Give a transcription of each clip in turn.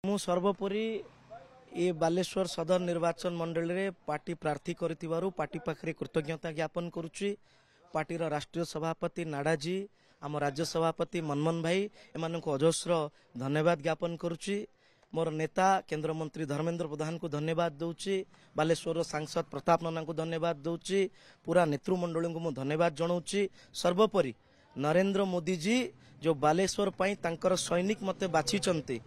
मु सर्वोपरि ये बालेश्वर सदर निर्वाचन मंडल रे पार्टी प्रार्थी करिथिबारु पार्टी पाखरे कृतज्ञता ज्ञापन करुछि। पार्टीर राष्ट्रीय सभापति नाडाजी आम राज्य सभापति मनमोहन भाई एमानंको अजस्र धन्यवाद ज्ञापन करुछि। मोर नेता केंद्र मंत्री धर्मेंद्र प्रधान को धन्यवाद दउछि। बालेश्वर सांसद प्रताप नन्ना को धन्यवाद दउछि। पूरा नेतृमंडल को मु धन्यवाद जणाउछि। सर्वोपरि नरेंद्र मोदी जी जो बालेश्वर पई तांकर सैनिक मते बाछिचंती,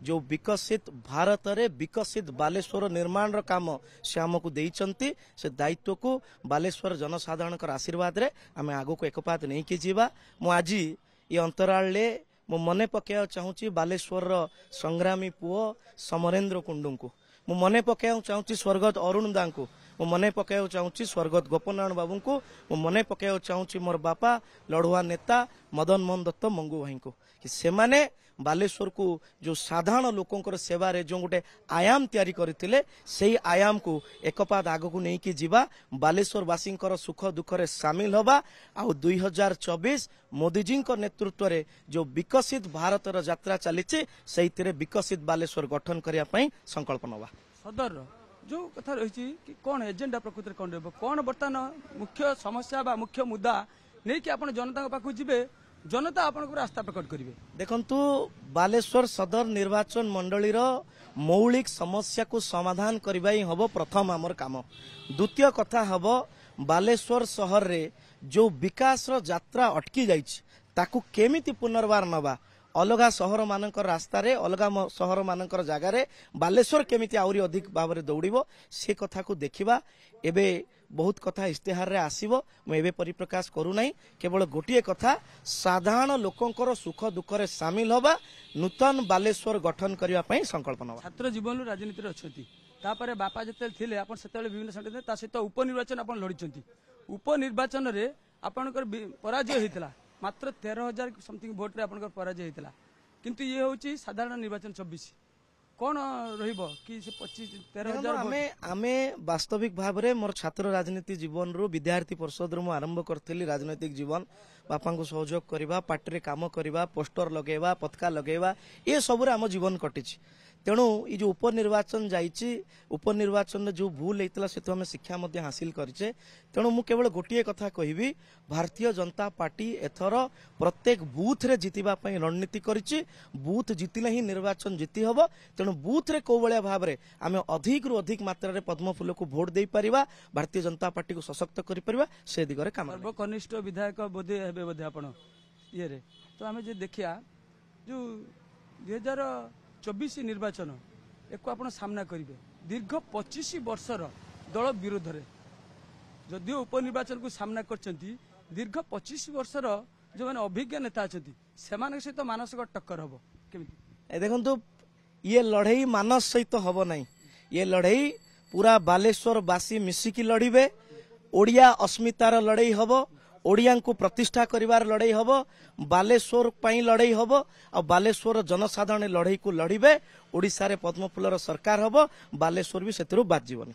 जो विकसित भारत रे विकसित बालेश्वर निर्माण रो काम से आमको देइचंती, से दायित्व को बालेश्वर जनसाधारण आशीर्वाद रे आमे आगो को एकपात नहीं कि जीवा। मु आज ये अंतराल ले मु मने पकेया चाहूची बालेश्वर रो संग्रामी पुओ समरेंद्र कुंडू को, मु मने पकेया चाहूची स्वर्गत अरुण दा को, मु मने पकेया चाहूची स्वर्गत गोपनारायण बाबू को, मु मने पकेया चाहूची मोर बापा लड़ुआ नेता मदन मोहन दत्त मंगू भाई को, कि से माने बालेश्वर को जो साधारण लोकंकर सेवा रे जो गोटे आयाम तैयारी करथिले सेही आयाम को एकपाद आगो को नहीं कि जीवा। बालेश्वर वासींकर सुख दुख रे शामिल होबा आ 2024 मोदी जी नेतृत्व रे जो विकसित भारत रो यात्रा चलीचे सेहितरे विकसित बालेश्वर गठन करिया पई संकल्प नवा। सदर जो कथा रही कि कौन एजेंडा प्रकृति कौन रही कौन बर्तमान मुख्य समस्या बा मुख्य मुद्दा नहीं कि आपण जनता पाखु जिबे जनता आपन को रास्ता प्रकट करिवे। देखंतु बालेश्वर सदर निर्वाचन मंडली रो मौलिक समस्या को समाधान करबा ही हबो प्रथम हमर काम। द्वितीय कथा हबो बालेश्वर शहर रे जो विकास रो यात्रा अटकी जाइछ ताकू केमिति पुनर्वार नबा, अलगा शहर मानकर रास्ता रे अलगा शहर मानकर जगह रे बालेश्वर केमिति आउरी अधिक भाव दौड़िबो से कथा को देखिबा। एबे बहुत कथा इस्तेहार रे आसीबो, मैं एबे परिप्रकाश करू नाही। केवल गोटिए कथा साधारण लोकंकर सुख दुख रे शामिल होबा, नूतन बालेश्वर गठन करिया पई संकल्प नबा। छात्र जीवन राजनीति रे अछंती तापरे बापा जते थिले आपण सेतेले विभिन्न संगठन ता सहित उपनिर्वाचन आपण लड़िचंती। उपनिर्वाचन रे आपनकर पराजय हेतला मात्र 13,000 समथिंग भोट रे आपनकर पराजय हेतला, किंतु ये होची साधारण निर्वाचन 24 कौन रहिबो कि से 25-13,000 आमे वास्तविक भाव रे मोर छात्र राजनीति जीवन रो विद्यार्थी परिषद रो मु आरंभ करथली। राजनीतिक जीवन बापा को सहयोग करबा, पार्टी रे काम करबा, पोस्टर लगेबा, पताका लगेबा, ये सब रे हम जीवन कटिछि। तेणु ये जो उपनिर्वाचन जाइछि उपनिर्वाचन जो भूल होता से तो हमें शिक्षा मध्य हासिल करिचे। तेणु मु केवल गोटिए कथा कहबी, भारतीय जनता पार्टी एथर प्रत्येक बूथ रे जितिबा पई रणनीति करिछि। बूथ जितिले ही निर्वाचन जीति हबो। तेणु बूथ रे को बळिया भाव रे आमे अधिक रु अधिक मात्रा रे पद्म फूल को वोट देई परिबा, भारतीय जनता पार्टी को सशक्त करि परिबा, से दिगरे काम। सर्वकनिष्ठ विधायक बोधे हेबे बोधे आपण ये रे तो आमे जे देखिया जो 2024 निर्वाचन एक आपण सामना करिवे दीर्घ 25 वर्षर दल विरोध रे जदियो उपनिर्वाचन को सामना करचंती दीर्घ 25 वर्षर जो माने अभिज्ञ नेता अछंती सेमान सहित मानसिक टक्कर हबो केमिति। देखंतु ये लड़ाई मानस सहित हबो नहीं, ये लड़ाई पूरा बालेश्वर बासी मिसिकी लड़िबे। ओडिया अस्मितार लड़ाई हबो, ओडिया को प्रतिष्ठा करिवार लड़ाई हबो, बालेश्वर पई लड़ाई हबो और बालेश्वर जनसाधारण लड़ाई को लड़िबे। ओडिसा रे पद्मफूलर सरकार हबो, बालेश्वर भी सेतिरु बात जीवनी।